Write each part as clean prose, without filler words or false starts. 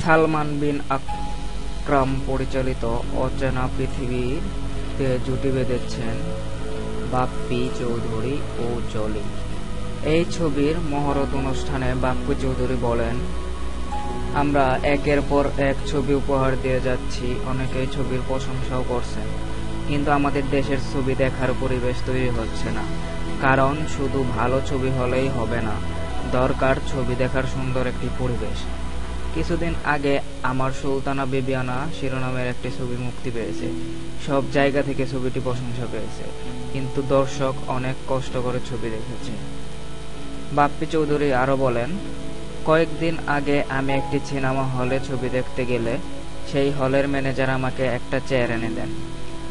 সালমান বিন আকরাম পরিচালিত অচেনা পৃথিবীতে জুটি বেঁধেছেন বাপ্পি চৌধুরী ও জলি। এই ছবির মহরত অনুষ্ঠানে বাপ্পি চৌধুরী বলেন, আমরা একের পর এক ছবি উপহার দিয়ে যাচ্ছি, অনেকেই ছবির প্রশংসাও করছেন, কিন্তু আমাদের দেশের ছবি দেখার পরিবেশ তৈরি হচ্ছে না। কারণ শুধু ভালো ছবি হলেই হবে না, দরকার ছবি দেখার সুন্দর একটি পরিবেশ। কিছুদিন আগে আমার সুলতানা বিবিয়ানা শিরোনামের একটি ছবি মুক্তি পেয়েছে। সব জায়গা থেকে ছবিটি প্রশংসা পেয়েছে, কিন্তু দর্শক অনেক কষ্ট করে ছবি দেখেছে। বাপ্পি চৌধুরী আরো বলেন, কয়েকদিন আগে আমি একটি সিনেমা হলে ছবি দেখতে গেলে সেই হলের ম্যানেজার আমাকে একটা চেয়ার এনে দেন।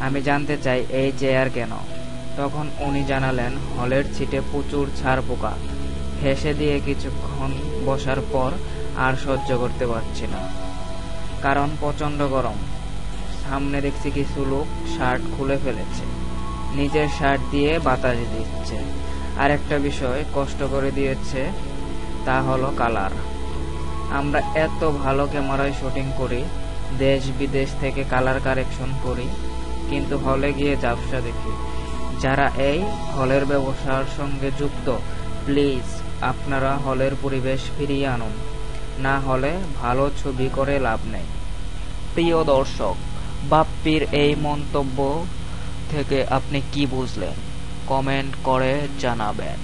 আমি জানতে চাই এই চেয়ার কেন। তখন উনি জানালেন, হলের সিটে প্রচুর ছাড় পোকা। হেসে দিয়ে কিছুক্ষণ বসার পর আর সহ্য করতে পারছি না, কারণ প্রচন্ড গরম। সামনে দেখছি কিছু লোক শার্ট খুলে ফেলেছে, নিজের শার্ট দিয়ে বাতাস দিচ্ছে। আর একটা বিষয় কষ্ট করে দিয়েছে, তা হলো কালার। আমরা এত ভালো ক্যামেরায় শুটিং করি, দেশ বিদেশ থেকে কালার কারেকশন করি, কিন্তু হলে গিয়ে ঝাপসা দেখি। যারা এই হলের ব্যবসার সঙ্গে যুক্ত, প্লিজ আপনারা হলের পরিবেশ ফিরিয়ে আনুন, না হলে ভালো ছবি করে লাভ নেই। প্রিয় দর্শক, বাপ্পির এই মন্তব্য থেকে আপনি কি বুঝলেন? কমেন্ট করে জানাবেন।